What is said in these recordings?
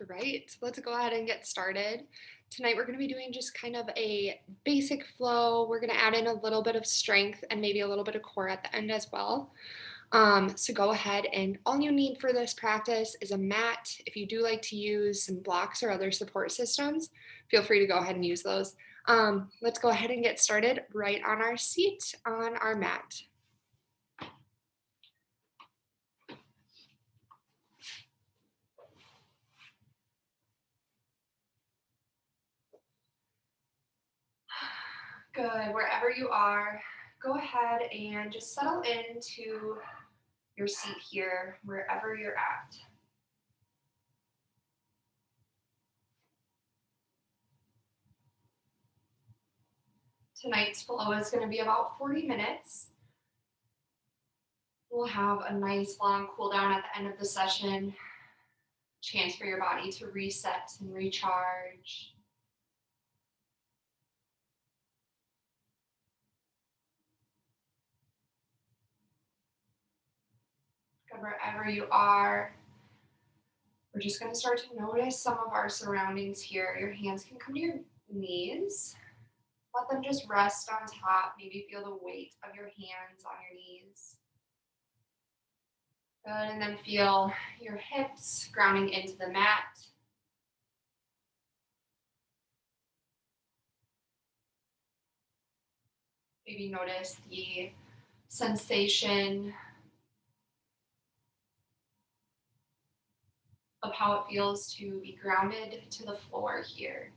Right, let's go ahead and get started. Tonight we're going to be doing just kind of a basic flow. We're going to add in a little bit of strength and maybe a little bit of core at the end as well. So go ahead, and all you need for this practice is a mat. If you do like to use some blocks or other support systems, feel free to go ahead and use those. Let's go ahead and get started right on our seat on our mat. Good. Wherever you are, go ahead and just settle into your seat here, wherever you're at. Tonight's flow is going to be about 40 minutes. We'll have a nice long cool down at the end of the session, chance for your body to reset and recharge. Good. Wherever you are, we're just going to start to notice some of our surroundings here. Your hands can come to your knees. Let them just rest on top. Maybe feel the weight of your hands on your knees. Good, and then feel your hips grounding into the mat. Maybe notice the sensation of how it feels to be grounded to the floor here.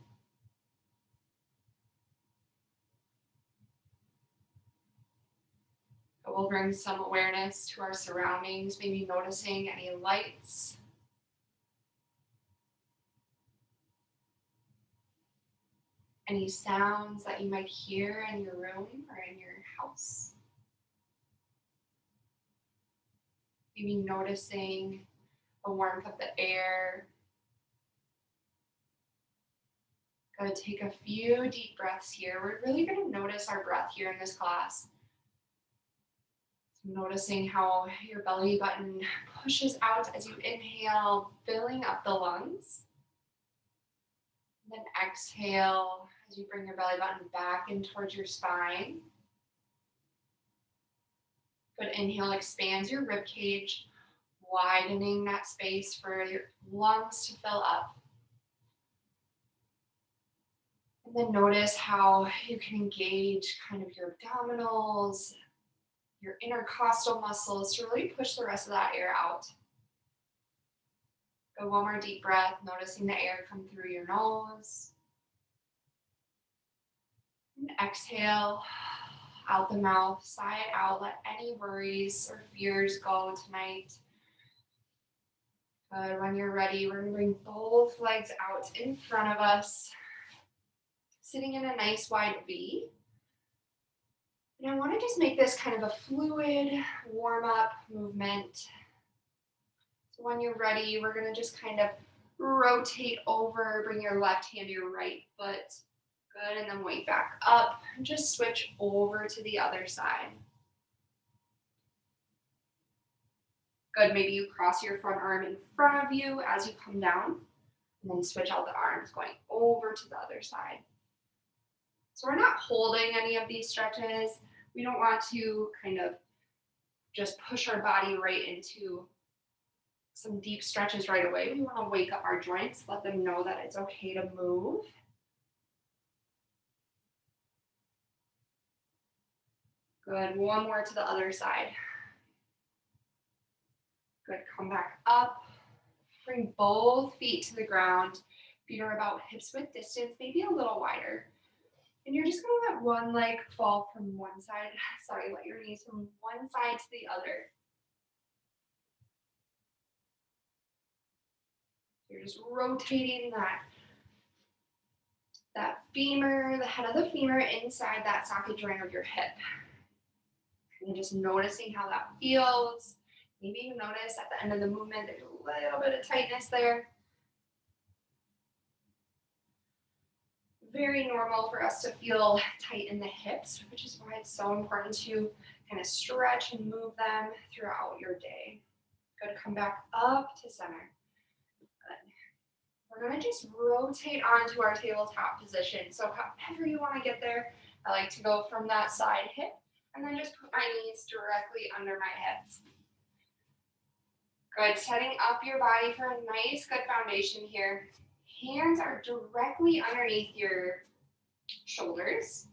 We'll bring some awareness to our surroundings, maybe noticing any lights, any sounds that you might hear in your room or in your house. Maybe noticing the warmth of the air. Go take a few deep breaths here. We're really going to notice our breath here in this class. So noticing how your belly button pushes out as you inhale, filling up the lungs. And then exhale as you bring your belly button back in towards your spine. Good. Inhale expands your rib cage, widening that space for your lungs to fill up. And then notice how you can engage kind of your abdominals, your intercostal muscles to really push the rest of that air out. Go one more deep breath, noticing the air come through your nose. And exhale out the mouth, sigh it out. Let any worries or fears go tonight. Good. When you're ready, we're going to bring both legs out in front of us, sitting in a nice wide V. And I want to just make this kind of a fluid warm-up movement. So when you're ready, we're going to just kind of rotate over, bring your left hand to your right foot. Good, and then wake back up and just switch over to the other side. Good, maybe you cross your front arm in front of you as you come down, and then switch out the arms going over to the other side. So we're not holding any of these stretches. We don't want to kind of just push our body right into some deep stretches right away. We want to wake up our joints, let them know that it's okay to move. Good, one more to the other side. Good, come back up. Bring both feet to the ground. Feet are about hips width distance, maybe a little wider. And you're just gonna let one leg fall from one side. Let your knees from one side to the other. You're just rotating that femur, the head of the femur inside that socket joint of your hip. And just noticing how that feels. Maybe you notice at the end of the movement there's a little bit of tightness there. Very normal for us to feel tight in the hips, which is why it's so important to kind of stretch and move them throughout your day. Good, come back up to center. Good. We're gonna just rotate onto our tabletop position. So however you wanna get there, I like to go from that side hip and then just put my knees directly under my hips. Good, setting up your body for a nice, good foundation here. Hands are directly underneath your shoulders.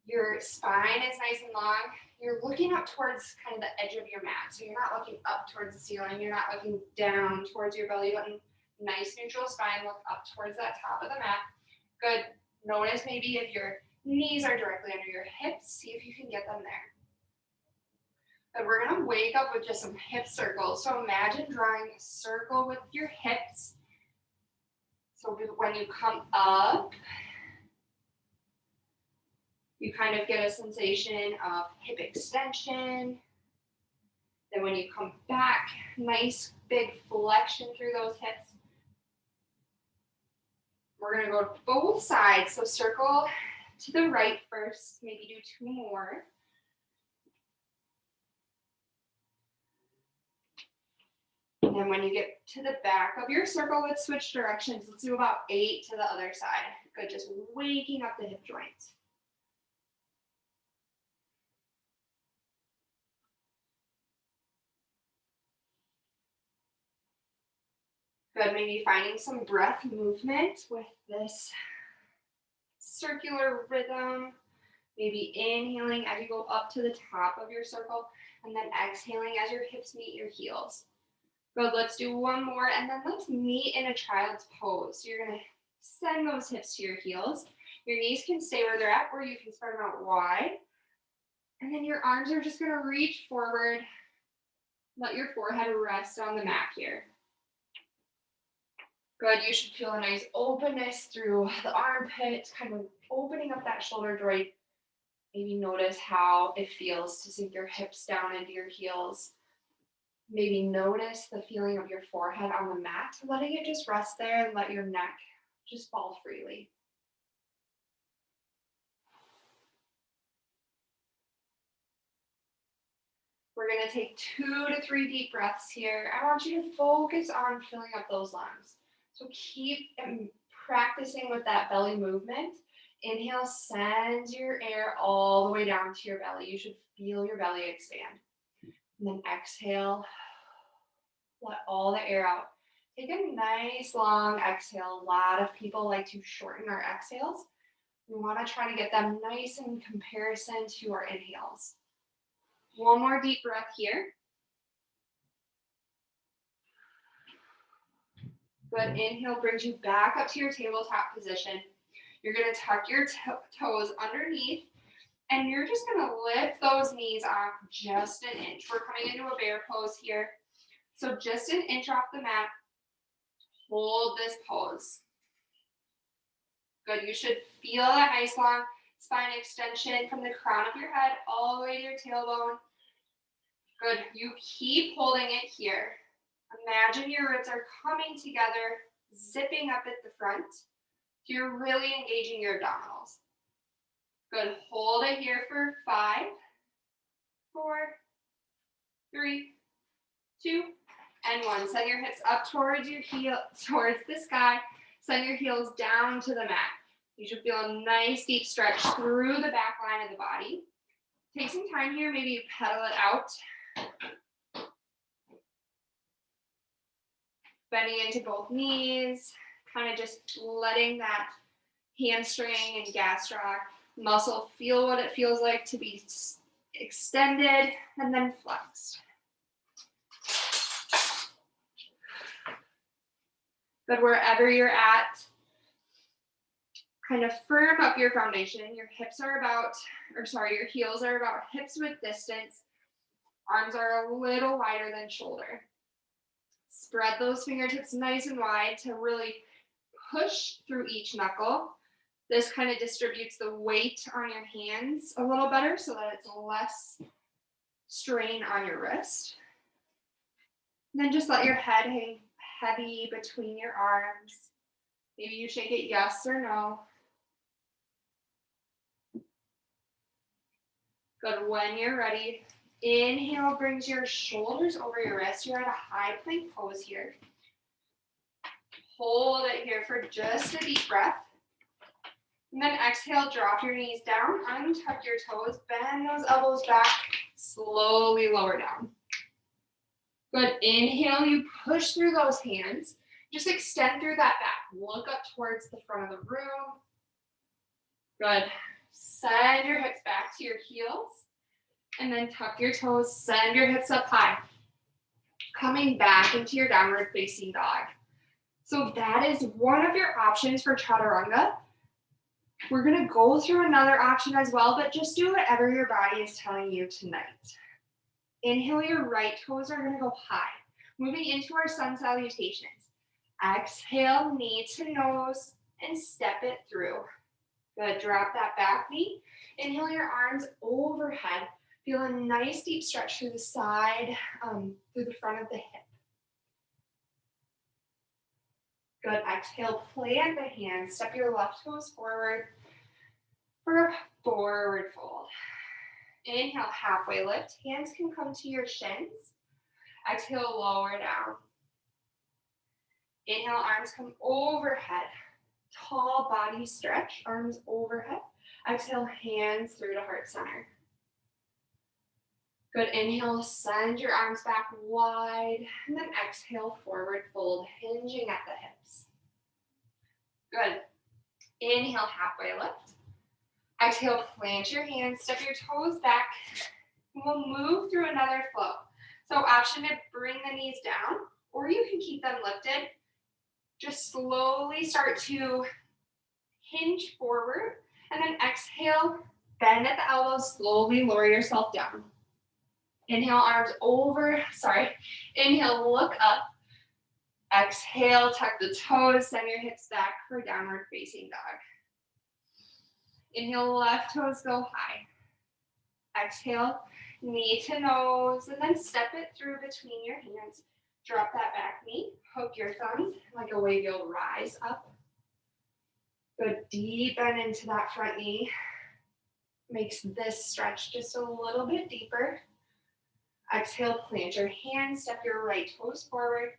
Your spine is nice and long. You're looking up towards kind of the edge of your mat. So you're not looking up towards the ceiling. You're not looking down towards your belly button. Nice neutral spine. Look up towards that top of the mat. Good. Notice maybe if your knees are directly under your hips, see if you can get them there. But we're going to wake up with just some hip circles. So imagine drawing a circle with your hips. So when you come up, you kind of get a sensation of hip extension. Then when you come back, nice big flexion through those hips. We're going to go to both sides. So circle to the right first, maybe do 2 more. And then when you get to the back of your circle, let's switch directions. Let's do about 8 to the other side. Good, just waking up the hip joints. Good, maybe finding some breath movement with this circular rhythm. Maybe inhaling as you go up to the top of your circle, and then exhaling as your hips meet your heels. Good, let's do 1 more, and then let's meet in a child's pose. So you're gonna send those hips to your heels. Your knees can stay where they're at, or you can spread them out wide. And then your arms are just gonna reach forward. Let your forehead rest on the mat here. Good, you should feel a nice openness through the armpits, kind of opening up that shoulder joint. Maybe notice how it feels to sink your hips down into your heels. Maybe notice the feeling of your forehead on the mat, letting it just rest there and let your neck just fall freely. We're going to take 2 to 3 deep breaths here. I want you to focus on filling up those lungs. So keep practicing with that belly movement. Inhale, send your air all the way down to your belly. You should feel your belly expand. And then exhale, let all the air out. Take a nice long exhale. A lot of people like to shorten our exhales. We want to try to get them nice in comparison to our inhales. 1 more deep breath here. Good, inhale brings you back up to your tabletop position. You're going to tuck your toes underneath, and you're just going to lift those knees off just an inch. We're coming into a bear pose here. So just an inch off the mat. Hold this pose. Good, you should feel that nice long spine extension from the crown of your head all the way to your tailbone. Good, you keep holding it here. Imagine your ribs are coming together, zipping up at the front. So you're really engaging your abdominals. Good, hold it here for 5, 4, 3, 2, and 1. Send your hips up towards your heel, towards the sky. Send your heels down to the mat. You should feel a nice deep stretch through the back line of the body. Take some time here, maybe you pedal it out. Bending into both knees, kind of just letting that hamstring and gastroc muscle feel what it feels like to be extended and then flexed. Good, wherever you're at, kind of firm up your foundation. Your your heels are about hips width distance. Arms are a little wider than shoulder. Spread those fingertips nice and wide to really push through each knuckle. This kind of distributes the weight on your hands a little better so that it's less strain on your wrist. And then just let your head hang heavy between your arms. Maybe you shake it yes or no. Good, when you're ready, inhale brings your shoulders over your wrists. You're at a high plank pose here. Hold it here for just a deep breath. And then exhale, drop your knees down, untuck your toes, bend those elbows back, slowly lower down. Good, inhale, you push through those hands. Just extend through that back. Look up towards the front of the room. Good. Send your hips back to your heels. And then tuck your toes, send your hips up high. Coming back into your downward facing dog. So that is one of your options for chaturanga. We're gonna go through another option as well, but just do whatever your body is telling you tonight. Inhale, your right toes are gonna go high. Moving into our sun salutations. Exhale, knee to nose, and step it through. Good, drop that back knee. Inhale your arms overhead. Feel a nice deep stretch through the side, through the front of the hip. Good, exhale, plant the hands. Step your left toes forward for a forward fold. Inhale, halfway lift. Hands can come to your shins. Exhale, lower down. Inhale, arms come overhead. Tall body stretch, arms overhead. Exhale, hands through to heart center. Good, inhale, send your arms back wide, and then exhale, forward fold, hinging at the hips. Good, inhale, halfway lift. Exhale, plant your hands, step your toes back. We'll move through another flow. So option to bring the knees down, or you can keep them lifted. Just slowly start to hinge forward, and then exhale, bend at the elbows, slowly lower yourself down. Inhale, arms over, inhale, look up. Exhale, tuck the toes, send your hips back for downward facing dog. Inhale, left toes go high. Exhale, knee to nose, and then step it through between your hands. Drop that back knee, hook your thumbs, like a wave you'll rise up. Good, deep bend into that front knee. Makes this stretch just a little bit deeper. Exhale, plant your hands, step your right toes forward,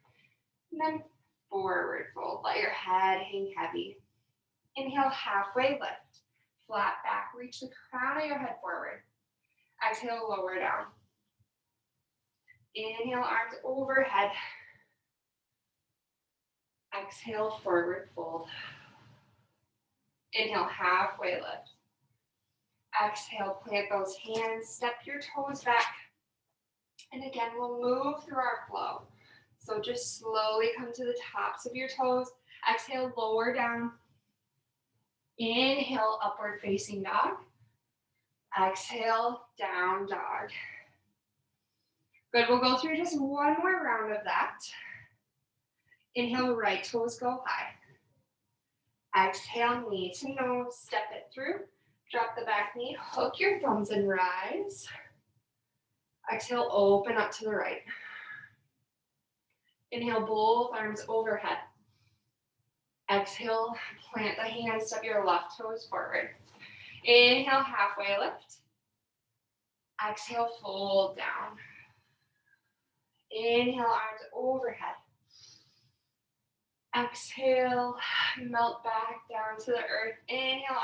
and then forward fold. Let your head hang heavy. Inhale, halfway lift. Flat back, reach the crown of your head forward. Exhale, lower down. Inhale, arms overhead. Exhale, forward fold. Inhale, halfway lift. Exhale, plant those hands, step your toes back. And again, we'll move through our flow. So just slowly come to the tops of your toes. Exhale, lower down. Inhale, upward facing dog. Exhale, down dog. Good, we'll go through just one more round of that. Inhale, right toes go high. Exhale, knee to nose, step it through. Drop the back knee, hook your thumbs and rise. Exhale, open up to the right. Inhale, both arms overhead. Exhale, plant the hands, step your left toes forward. Inhale, halfway lift. Exhale, fold down. Inhale, arms overhead. Exhale, melt back down to the earth. Inhale,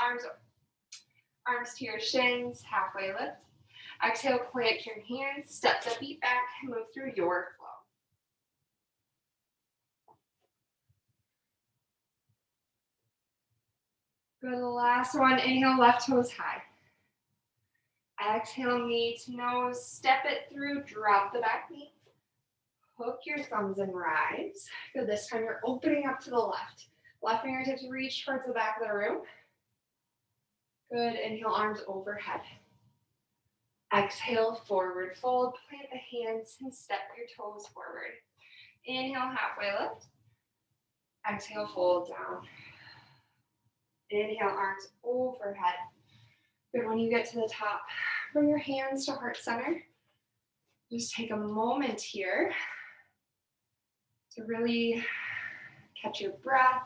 arms to your shins, halfway lift. Exhale, plant your hands, step the feet back, move through your flow. Good, last one, inhale, left toes high. Exhale, knee to nose, step it through, drop the back knee. Hook your thumbs and rise. Good, this time you're opening up to the left. Left fingertips reach towards the back of the room. Good, inhale, arms overhead. Exhale, forward fold, plant the hands and step your toes forward. Inhale, halfway lift. Exhale, fold down. Inhale, arms overhead. Good, when you get to the top, bring your hands to heart center. Just take a moment here to really catch your breath,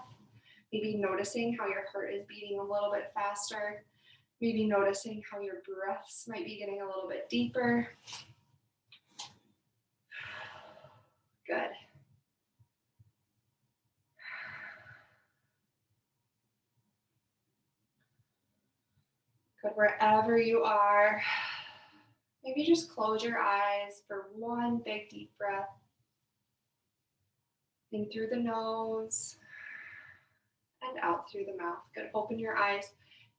maybe noticing how your heart is beating a little bit faster, maybe noticing how your breaths might be getting a little bit deeper. Good. Good, wherever you are, maybe just close your eyes for one big deep breath. In through the nose and out through the mouth. Good, open your eyes.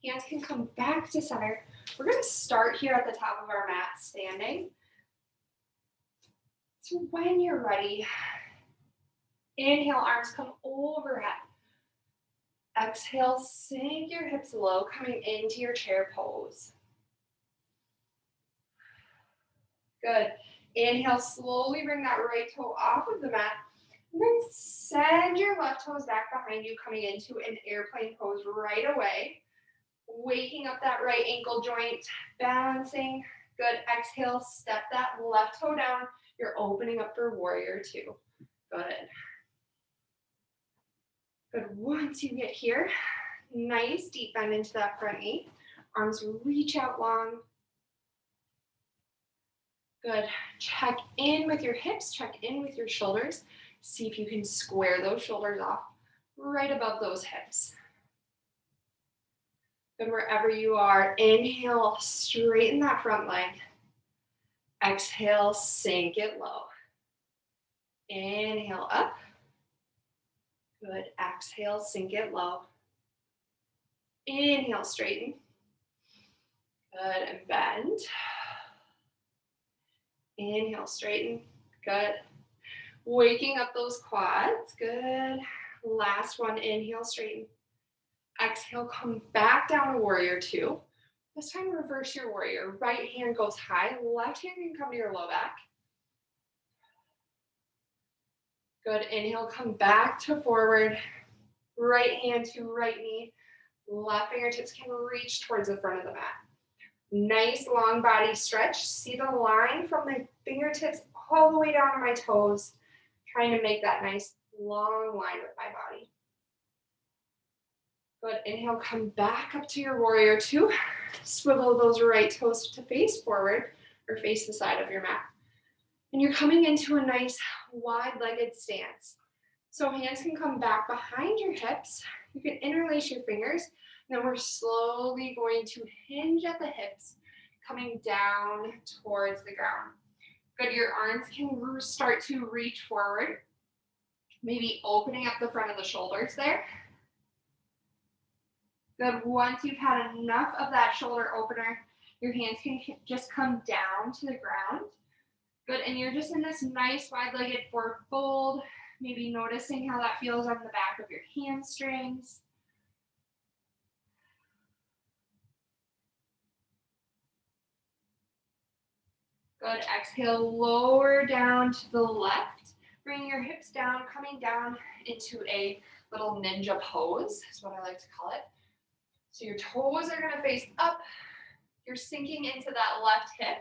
Hands can come back to center. We're gonna start here at the top of our mat, standing. So when you're ready, inhale, arms come overhead. Exhale, sink your hips low, coming into your chair pose. Good. Inhale, slowly bring that right toe off of the mat. And then send your left toes back behind you, coming into an airplane pose right away. Waking up that right ankle joint, balancing. Good. Exhale, step that left toe down. You're opening up for warrior two. Good. Good. Once you get here, nice deep bend into that front knee. Arms reach out long. Good. Check in with your hips, check in with your shoulders. See if you can square those shoulders off right above those hips. Good, wherever you are, inhale, straighten that front leg. Exhale, sink it low. Inhale up. Good, exhale, sink it low. Inhale, straighten. Good, and bend. Inhale, straighten. Good. Waking up those quads. Good. Last one, inhale, straighten. Exhale, come back down to warrior two. This time reverse your warrior. Right hand goes high, left hand can come to your low back. Good, inhale, come back to forward. Right hand to right knee. Left fingertips can reach towards the front of the mat. Nice long body stretch. See the line from my fingertips all the way down to my toes. Trying to make that nice long line with my body. Good, inhale, come back up to your warrior two. Swivel those right toes to face forward or face the side of your mat. And you're coming into a nice wide-legged stance. So hands can come back behind your hips. You can interlace your fingers. And then we're slowly going to hinge at the hips, coming down towards the ground. Good, your arms can start to reach forward. Maybe opening up the front of the shoulders there. Good, once you've had enough of that shoulder opener, your hands can just come down to the ground. Good, and you're just in this nice wide-legged forward fold, maybe noticing how that feels on the back of your hamstrings. Good, exhale, lower down to the left. Bring your hips down, coming down into a little ninja pose, is what I like to call it. So your toes are gonna face up. You're sinking into that left hip.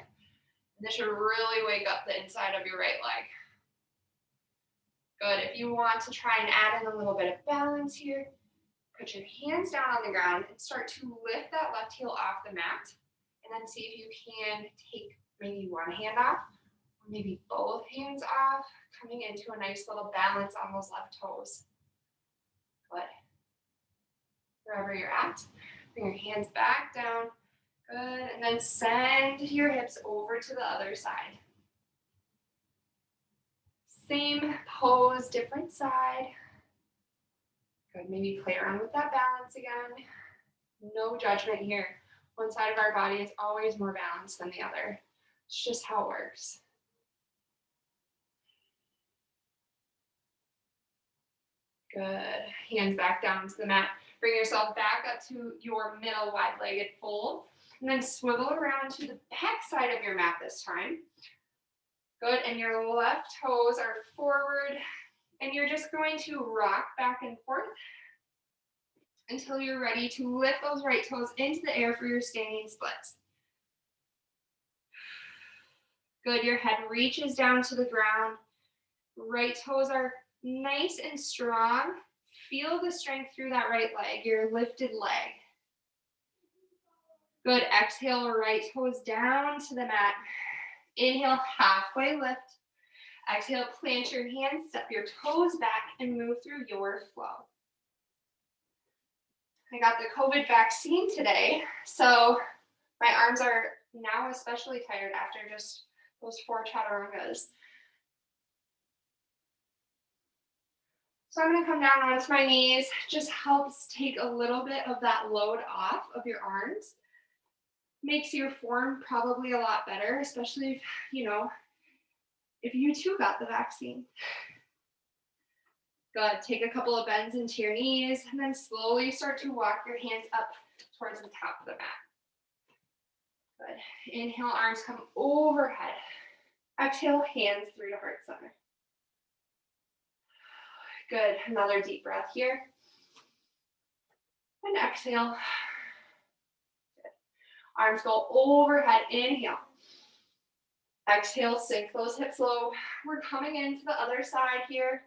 And this should really wake up the inside of your right leg. Good, if you want to try and add in a little bit of balance here, put your hands down on the ground and start to lift that left heel off the mat. And then see if you can take maybe one hand off, or maybe both hands off, coming into a nice little balance on those left toes. Good. Wherever you're at, bring your hands back down. Good, and then send your hips over to the other side. Same pose, different side. Good, maybe play around with that balance again. No judgment here. One side of our body is always more balanced than the other. It's just how it works. Good, hands back down to the mat. Bring yourself back up to your middle wide-legged fold. And then swivel around to the back side of your mat this time. Good, and your left toes are forward. And you're just going to rock back and forth until you're ready to lift those right toes into the air for your standing splits. Good, your head reaches down to the ground. Right toes are nice and strong. Feel the strength through that right leg, your lifted leg. Good, exhale, right toes down to the mat. Inhale, halfway lift. Exhale, plant your hands, step your toes back, and move through your flow. I got the COVID vaccine today, so my arms are now especially tired after just those 4 chaturangas. So I'm going to come down onto my knees. Just helps take a little bit of that load off of your arms. Makes your form probably a lot better, especially if you too got the vaccine. Good. Take a couple of bends into your knees and then slowly start to walk your hands up towards the top of the mat. Good. Inhale, arms come overhead. Exhale, hands through to heart center. Good. Another deep breath here. And exhale. Good. Arms go overhead. Inhale. Exhale, sink those hips low. We're coming into the other side here.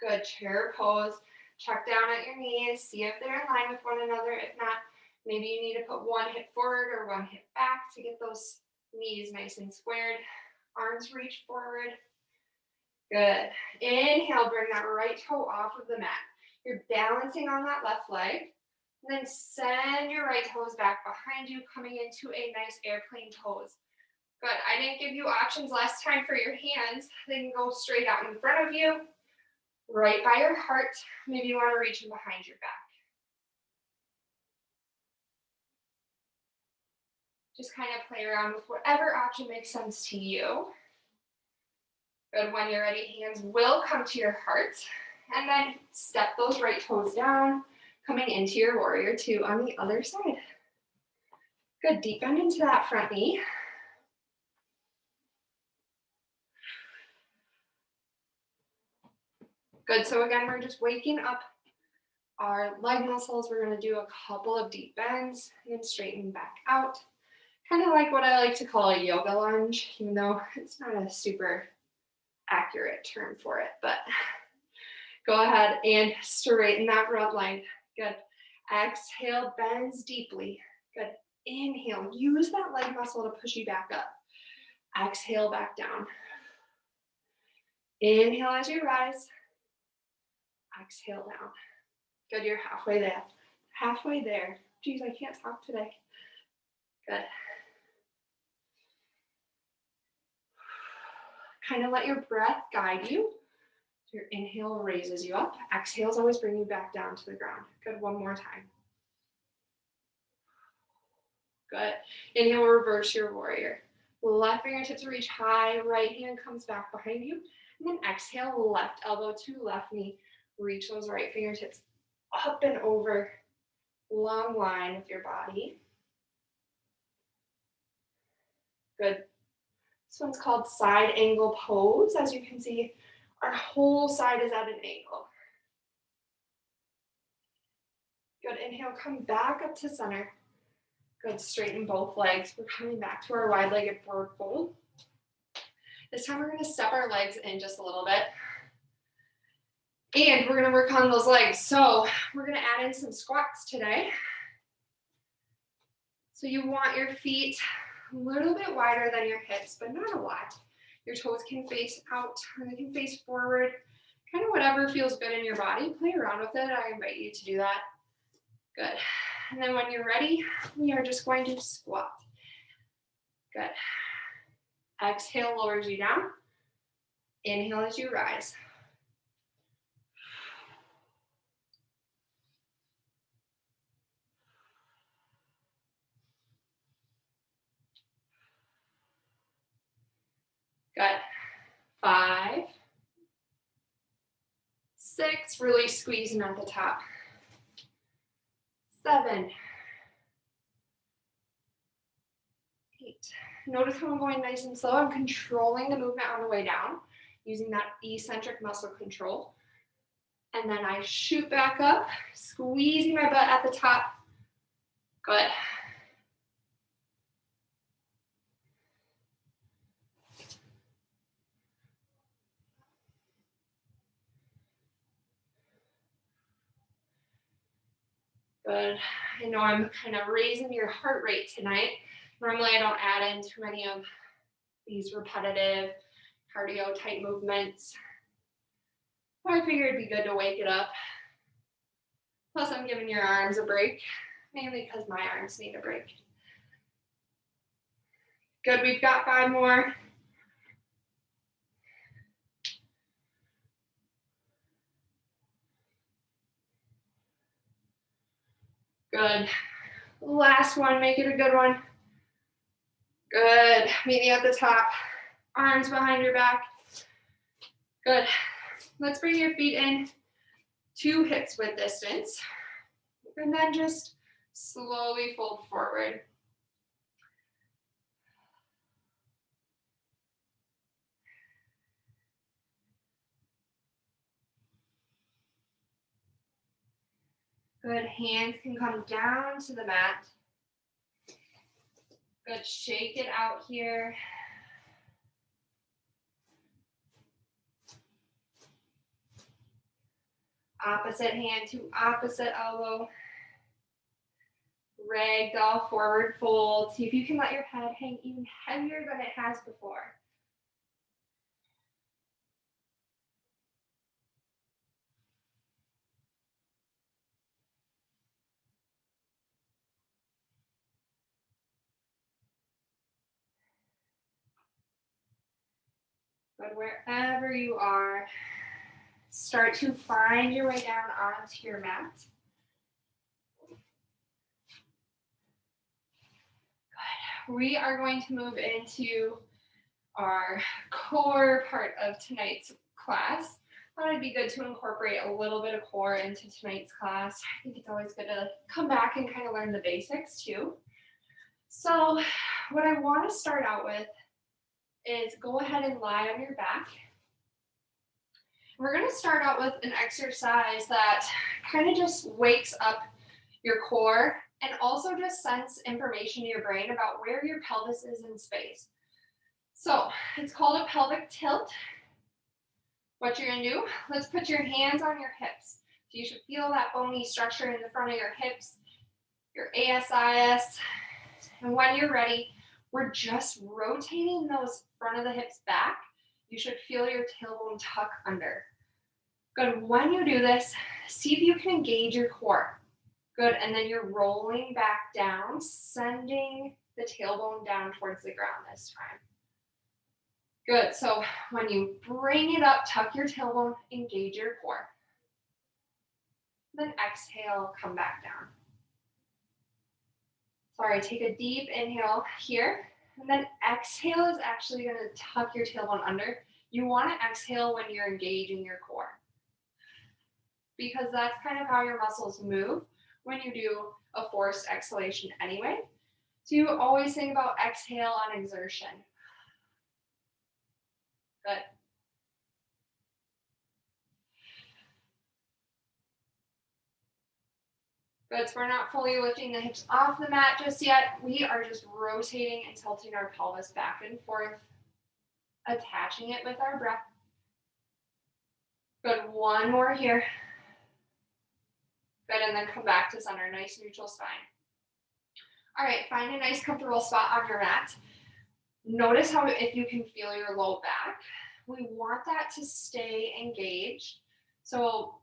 Good. Chair pose. Check down at your knees. See if they're in line with one another. If not, maybe you need to put one hip forward or one hip back to get those knees nice and squared. Arms reach forward. Good. Inhale, bring that right toe off of the mat. You're balancing on that left leg. And then send your right toes back behind you, coming into a nice airplane pose. Good. I didn't give you options last time for your hands. They can go straight out in front of you, right by your heart. Maybe you want to reach them behind your back. Just kind of play around with whatever option makes sense to you. Good. When you're ready, hands will come to your heart. And then step those right toes down, coming into your warrior two on the other side. Good. Deep bend into that front knee. Good. So again, we're just waking up our leg muscles. We're going to do a couple of deep bends and then straighten back out. Kind of like what I like to call a yoga lunge, even though it's not a super accurate term for it, but go ahead and straighten that front leg. Good. Exhale, bends deeply. Good. Inhale, use that leg muscle to push you back up. Exhale, back down. Inhale as you rise. Exhale down. Good, you're halfway there. Halfway there. Geez, I can't talk today. Good. Kind of let your breath guide you. Your inhale raises you up. Exhales always bring you back down to the ground. Good, one more time. Good. Inhale, reverse your warrior. Left fingertips reach high, right hand comes back behind you. And then exhale, left elbow to left knee. Reach those right fingertips up and over. Long line with your body. Good. This one's called side angle pose. As you can see, our whole side is at an angle. Good. Inhale, come back up to center. Good. Straighten both legs. We're coming back to our wide-legged forward fold. This time we're going to step our legs in just a little bit. And we're going to work on those legs. So we're going to add in some squats today. So you want your feet a little bit wider than your hips, but not a lot. Your toes can face out, or they can face forward. Kind of whatever feels good in your body. Play around with it. I invite you to do that. Good. And then when you're ready, we are just going to squat. Good. Exhale lowers you down. Inhale as you rise. Good. 5, 6, really squeezing at the top. 7, 8. Notice how I'm going nice and slow. I'm controlling the movement on the way down, using that eccentric muscle control. And then I shoot back up, squeezing my butt at the top. Good. Good. I know I'm kind of raising your heart rate tonight. Normally I don't add in too many of these repetitive cardio type movements. I figured it'd be good to wake it up. Plus, I'm giving your arms a break, mainly because my arms need a break. Good, we've got 5 more. Good. Last one, make it a good one. Good. Meeting at the top. Arms behind your back. Good. Let's bring your feet in to hips width distance. And then just slowly fold forward. Good. Hands can come down to the mat. Good. Shake it out here. Opposite hand to opposite elbow. Ragdoll forward fold. See if you can let your head hang even heavier than it has before. But wherever you are, start to find your way down onto your mat. Good. We are going to move into our core part of tonight's class. I thought it'd be good to incorporate a little bit of core into tonight's class. I think it's always good to come back and kind of learn the basics too. So what I want to start out with is go ahead and lie on your back. We're going to start out with an exercise that kind of just wakes up your core and also just sends information to your brain about where your pelvis is in space. So it's called a pelvic tilt. What you're going to do, let's put your hands on your hips. So you should feel that bony structure in the front of your hips, your ASIS. And when you're ready, we're just rotating those front of the hips back. You should feel your tailbone tuck under. Good. When you do this, see if you can engage your core. Good. And then you're rolling back down, sending the tailbone down towards the ground this time. Good. So when you bring it up, tuck your tailbone, engage your core. Then exhale, come back down. Sorry, take a deep inhale here. And then exhale is actually going to tuck your tailbone under. You want to exhale when you're engaging your core, because that's kind of how your muscles move when you do a forced exhalation anyway. So you always think about exhale on exertion. Good. Good, so we're not fully lifting the hips off the mat just yet. We are just rotating and tilting our pelvis back and forth, attaching it with our breath. Good, one more here. Good, and then come back to center, nice neutral spine. All right, find a nice comfortable spot on your mat. Notice how if you can feel your low back. We want that to stay engaged. So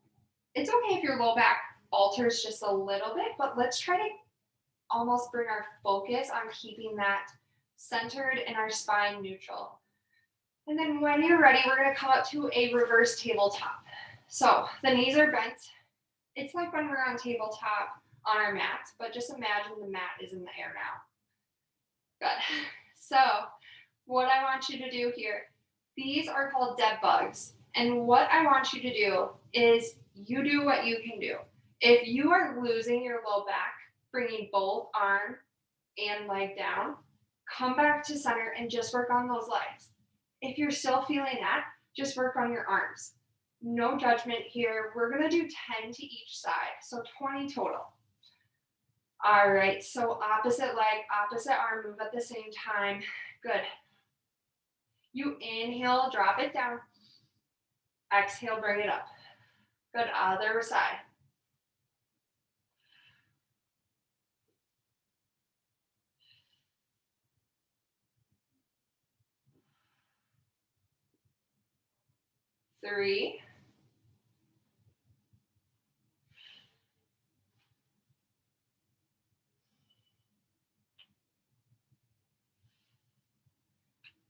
it's okay if your low back alters just a little bit, but let's try to almost bring our focus on keeping that centered and our spine neutral. And then when you're ready, we're going to come up to a reverse tabletop. So the knees are bent. It's like when we're on tabletop on our mat, but just imagine the mat is in the air now. Good. So what I want you to do here, these are called dead bugs. And what I want you to do is you do what you can do. If you are losing your low back, bringing both arm and leg down, come back to center and just work on those legs. If you're still feeling that, just work on your arms. No judgment here. We're going to do 10 to each side, so 20 total. All right, so opposite leg, opposite arm, move at the same time. Good. You inhale, drop it down. Exhale, bring it up. Good, other side. Three,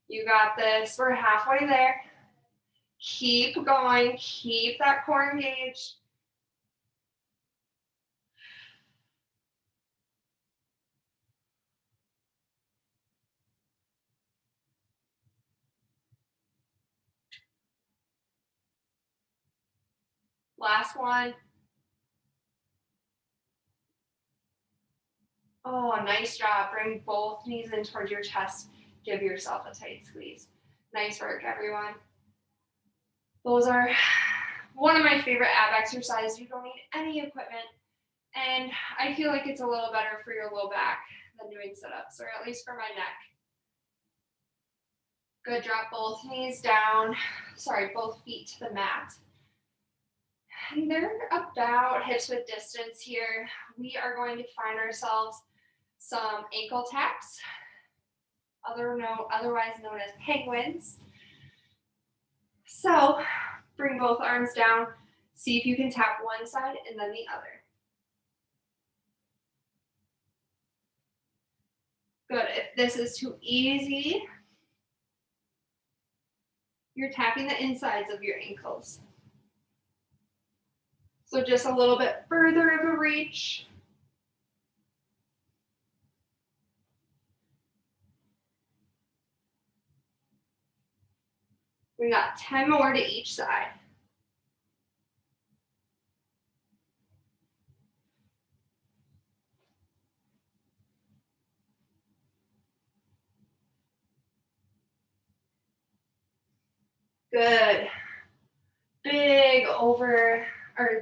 You got this. We're halfway there. Keep going. Keep that core engaged. Last one. Oh, nice job. Bring both knees in towards your chest. Give yourself a tight squeeze. Nice work, everyone. Those are one of my favorite ab exercises. You don't need any equipment. And I feel like it's a little better for your low back than doing sit-ups, or at least for my neck. Good, drop both knees down. Sorry, both feet to the mat. And they're about hips width distance here. We are going to find ourselves some ankle taps, otherwise known as penguins. So bring both arms down. See if you can tap one side and then the other. Good. If this is too easy, you're tapping the insides of your ankles. So just a little bit further of a reach. We got 10 more to each side. Good.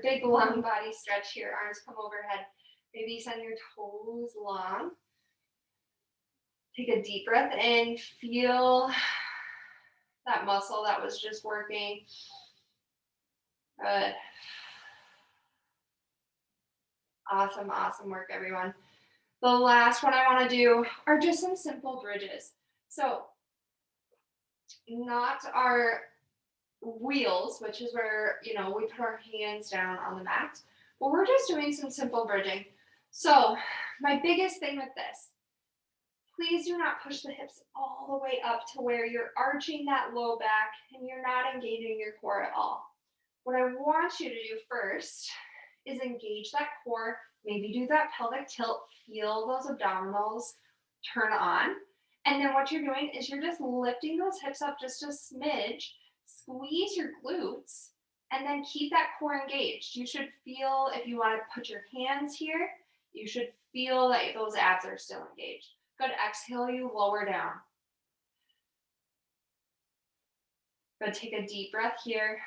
Big long body stretch here. Arms come overhead. Maybe send your toes long. Take a deep breath in. Feel that muscle that was just working. Good. Awesome, awesome work, everyone. The last one I want to do are just some simple bridges. So not our wheels, which is where, we put our hands down on the mat, but we're just doing some simple bridging. So my biggest thing with this, please do not push the hips all the way up to where you're arching that low back and you're not engaging your core at all. What I want you to do first is engage that core, maybe do that pelvic tilt, feel those abdominals turn on. And then what you're doing is you're just lifting those hips up just a smidge, squeeze your glutes, and then keep that core engaged. You should feel, if you want to put your hands here, you should feel that those abs are still engaged. Good, exhale, you lower down. Good, take a deep breath here.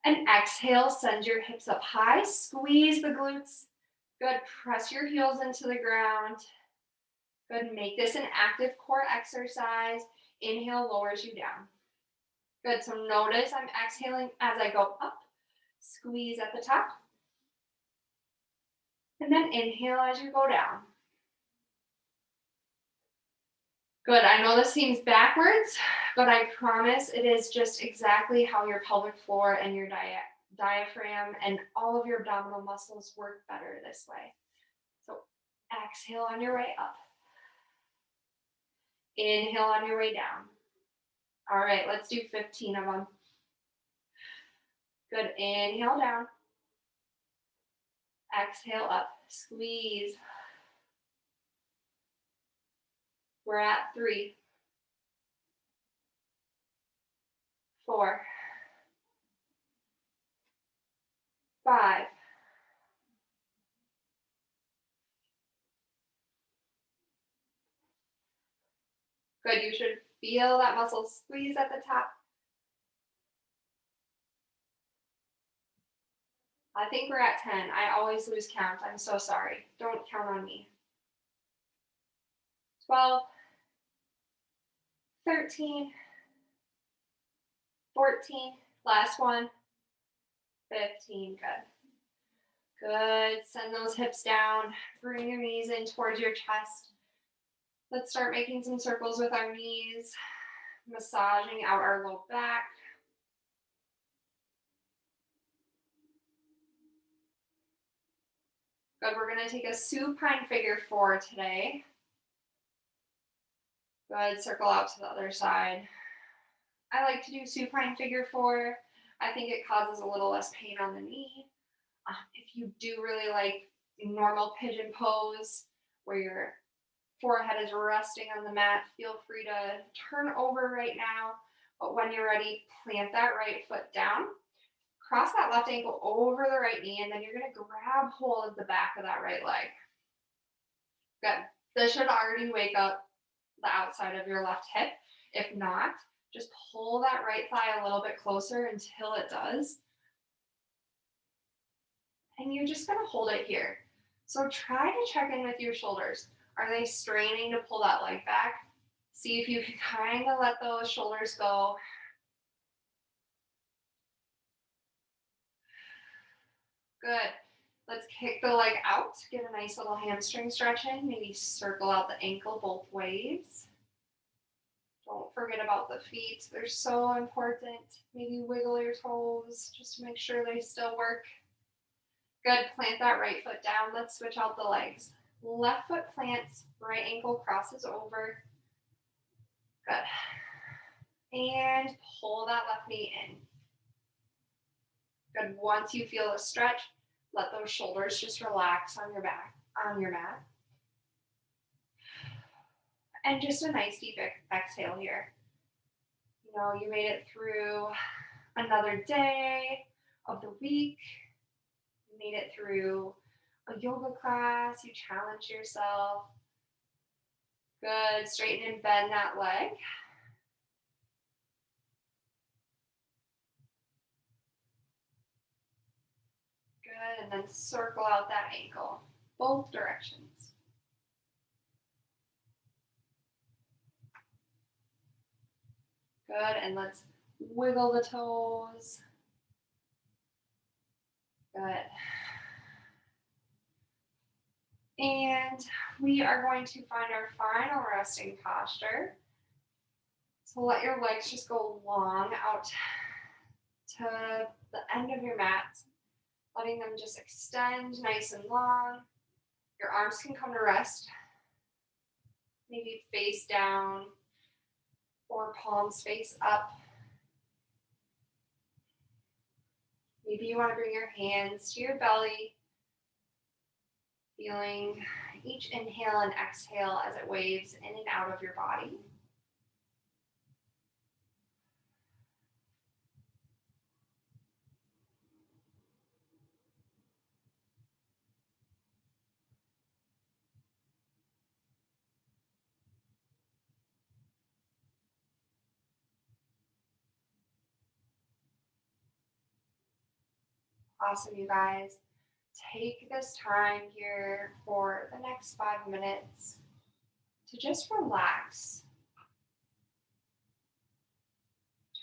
And exhale, send your hips up high, squeeze the glutes. Good, press your heels into the ground. Good, make this an active core exercise. Inhale lowers you down. Good, so notice I'm exhaling as I go up, squeeze at the top. And then inhale as you go down. Good, I know this seems backwards, but I promise it is just exactly how your pelvic floor and your diaphragm and all of your abdominal muscles work better this way. So exhale on your way up. Inhale on your way down. All right, let's do 15 of them. Good, inhale down. Exhale up, squeeze. We're at 3, 4, 5, 6. Good, you should feel that muscle squeeze at the top. I think we're at 10. I always lose count. I'm so sorry. Don't count on me. 12, 13, 14, last one, 15, good. Good, send those hips down, bring your knees in towards your chest. Let's start making some circles with our knees, massaging out our low back. Good, we're gonna take a supine figure 4 today. Good, circle out to the other side. I like to do supine figure 4. I think it causes a little less pain on the knee. If you do really like normal pigeon pose where your forehead is resting on the mat, feel free to turn over right now. But when you're ready, plant that right foot down. Cross that left ankle over the right knee, and then you're going to grab hold of the back of that right leg. Good. This should already wake up the outside of your left hip. If not, just pull that right thigh a little bit closer until it does. And you're just going to hold it here. So try to check in with your shoulders. Are they straining to pull that leg back? See if you can kind of let those shoulders go. Good. Let's kick the leg out. Get a nice little hamstring stretch in. Maybe circle out the ankle both ways. Don't forget about the feet. They're so important. Maybe wiggle your toes just to make sure they still work. Good. Plant that right foot down. Let's switch out the legs. Left foot plants, right ankle crosses over. Good. And pull that left knee in. Good. Once you feel the stretch, let those shoulders just relax on your back, on your mat. And just a nice deep exhale here. You know, you made it through another day of the week. You made it through a yoga class. You challenged yourself. Good. Straighten and bend that leg. Good. And then circle out that ankle, both directions. Good. And let's wiggle the toes. Good. And we are going to find our final resting posture. So let your legs just go long out to the end of your mat, letting them just extend nice and long. Your arms can come to rest, maybe face down or palms face up. Maybe you want to bring your hands to your belly, feeling each inhale and exhale as it waves in and out of your body. Awesome, you guys. Take this time here for the next 5 minutes to just relax.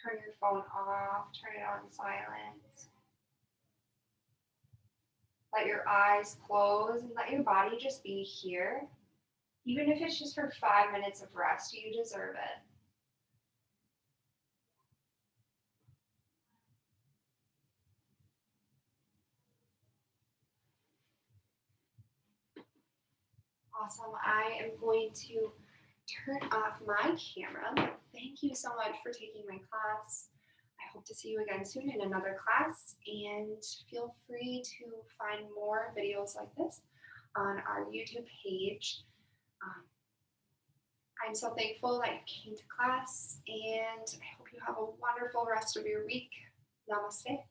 Turn your phone off, turn it on silent. Let your eyes close and let your body just be here. Even if it's just for 5 minutes of rest, you deserve it. Awesome. I am going to turn off my camera. Thank you so much for taking my class. I hope to see you again soon in another class, and feel free to find more videos like this on our YouTube page. I'm so thankful that you came to class, and I hope you have a wonderful rest of your week. Namaste.